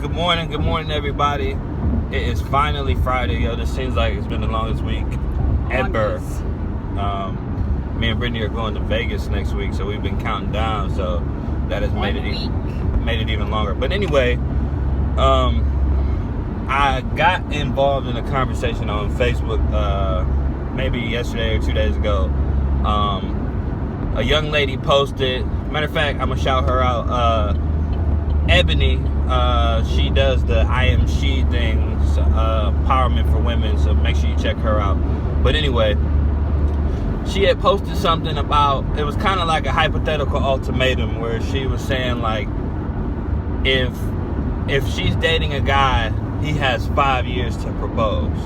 Good morning, everybody. It is finally Friday, yo. This seems like it's been the longest week ever. Me and Brittany are going to Vegas next week, so we've been counting down. So that has made it even longer. But anyway, I got involved in a conversation on Facebook, maybe yesterday or 2 days ago. A young lady posted. Matter of fact, I'm gonna shout her out. Ebony, she does the I Am She things, empowerment for women, so make sure you check her out. But anyway, she had posted something about, it was kind of like a hypothetical ultimatum where she was saying, like, if she's dating a guy, he has 5 years to propose.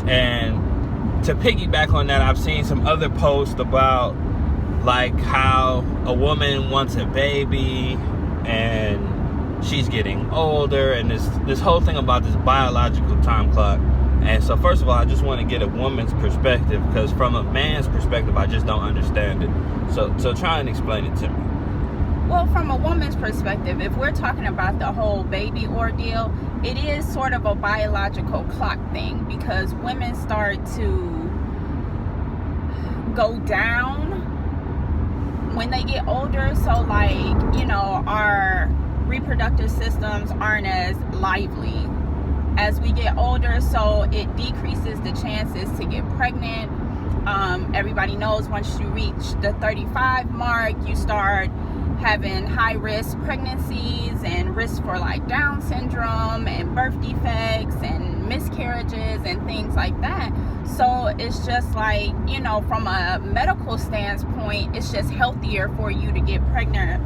And to piggyback on that, I've seen some other posts about, like, how a woman wants a baby and she's getting older, and this whole thing about this biological time clock. And so first of all, I just want to get a woman's perspective, because from a man's perspective, I just don't understand it. So try and explain it to me. Well, from a woman's perspective, if we're talking about the whole baby ordeal, it is sort of a biological clock thing, because women start to go down when they get older. So, like, you know, our reproductive systems aren't as lively as we get older, so it decreases the chances to get pregnant. Everybody knows once you reach the 35 mark, you start having high-risk pregnancies and risk for, like, Down syndrome and birth defects and miscarriages and things like that. So it's just like, you know, from a medical standpoint, it's just healthier for you to get pregnant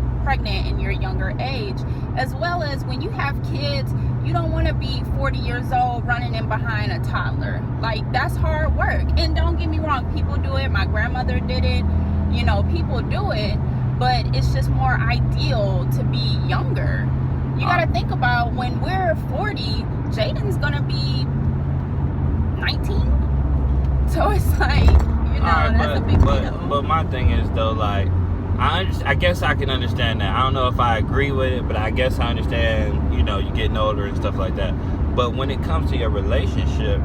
in your younger age. As well as when you have kids, you don't want to be 40 years old running in behind a toddler. Like, that's hard work. And don't get me wrong, people do it. My grandmother did it. You know, people do it. But it's just more ideal to be younger. You got to think about, when we're 40, Jaden's going to be 19. So it's like, you know, that's a big deal. But my thing is, though, like, I guess I can understand that. I don't know if I agree with it, but I guess I understand, you know, you getting older and stuff like that. But when it comes to your relationship,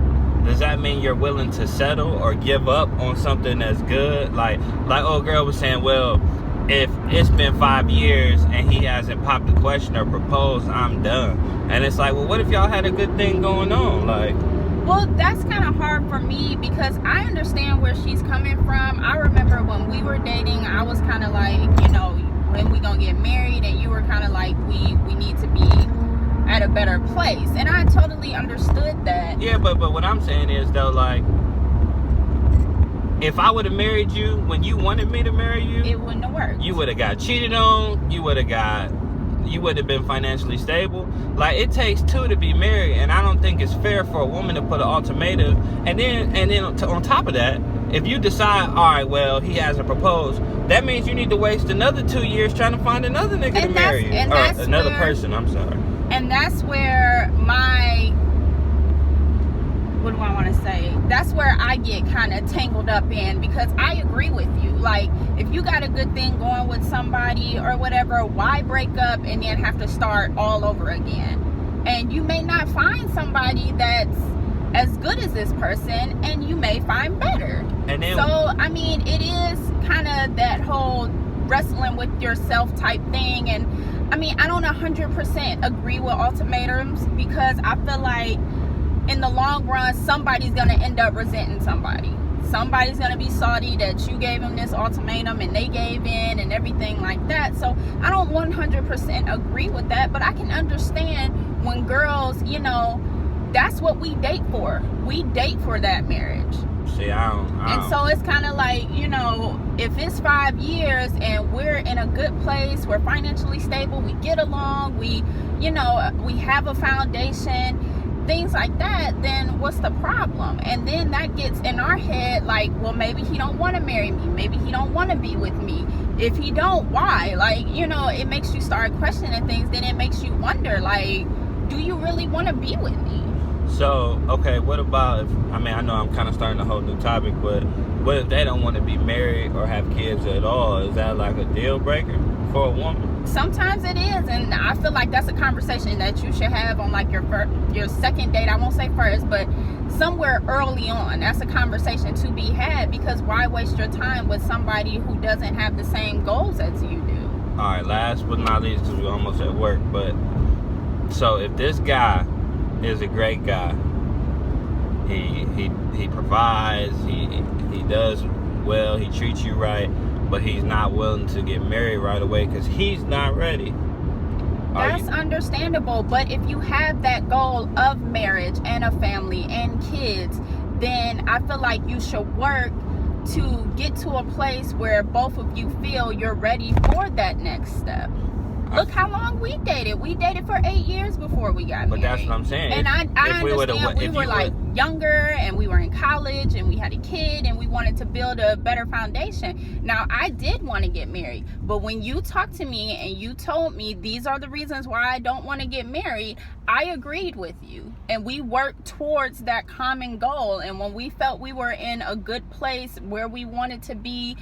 does that mean you're willing to settle or give up on something that's good? Like old girl was saying, well, if it's been 5 years and he hasn't popped the question or proposed, I'm done. And it's like, well, what if y'all had a good thing going on? Like, well, that's kind of hard for me, because I understand where she's coming from. I remember when we were dating, I was kind of like, you know, when we gonna get married? And you were kind of like, we need to be at a better place. And I totally understood that. Yeah, but what I'm saying is, though, like, if I would have married you when you wanted me to marry you, it wouldn't have worked. You would have got cheated on. You would have been financially stable. Like, it takes two to be married, and I don't think it's fair for a woman to put an ultimatum. And then on top of that, if you decide, all right, well, he hasn't proposed, that means you need to waste another 2 years trying to find another nigga to marry you, or another person. I'm sorry. And that's where what do I want to say? That's where I get kind of tangled up in, because I agree with you. Like, if you got a good thing going with somebody or whatever, why break up and then have to start all over again? And you may not find somebody that's as good as this person, and you may find better. And then, so, I mean, it is kind of that whole wrestling with yourself type thing. And I mean, I don't 100% agree with ultimatums, because I feel like in the long run, somebody's going to end up resenting somebody. Somebody's going to be salty that you gave them this ultimatum and they gave in and everything like that. So I don't 100% agree with that, but I can understand when girls, you know, that's what we date for. We date for that marriage. See, I don't. And so it's kind of like, you know, if it's 5 years and we're in a good place, we're financially stable, we get along, we have a foundation, things like that, then what's the problem? And then that gets in our head like, well, maybe he don't want to marry me, maybe he don't want to be with me. If he don't, why? Like, you know, it makes you start questioning things. Then it makes you wonder, like, do you really want to be with me? So, okay, what about I know I'm kind of starting a whole new topic, but what if they don't want to be married or have kids at all? Is that like a deal breaker for a woman? Sometimes it is, and I feel like that's a conversation that you should have on like your second date. I won't say first, but somewhere early on. That's a conversation to be had, because why waste your time with somebody who doesn't have the same goals as you do? All right, last but not least, because we're almost at work, but so if this guy is a great guy, he provides, he does well, he treats you right, but he's not willing to get married right away because he's not ready. That's understandable, but if you have that goal of marriage and a family and kids, then I feel like you should work to get to a place where both of you feel you're ready for that next step. Look how long we dated. We dated for 8 years before we got married. But that's what I'm saying. And I understand we were like younger and we were in college and we had a kid and we wanted to build a better foundation. Now, I did want to get married. But when you talked to me and you told me these are the reasons why I don't want to get married, I agreed with you. And we worked towards that common goal. And when we felt we were in a good place where we wanted to be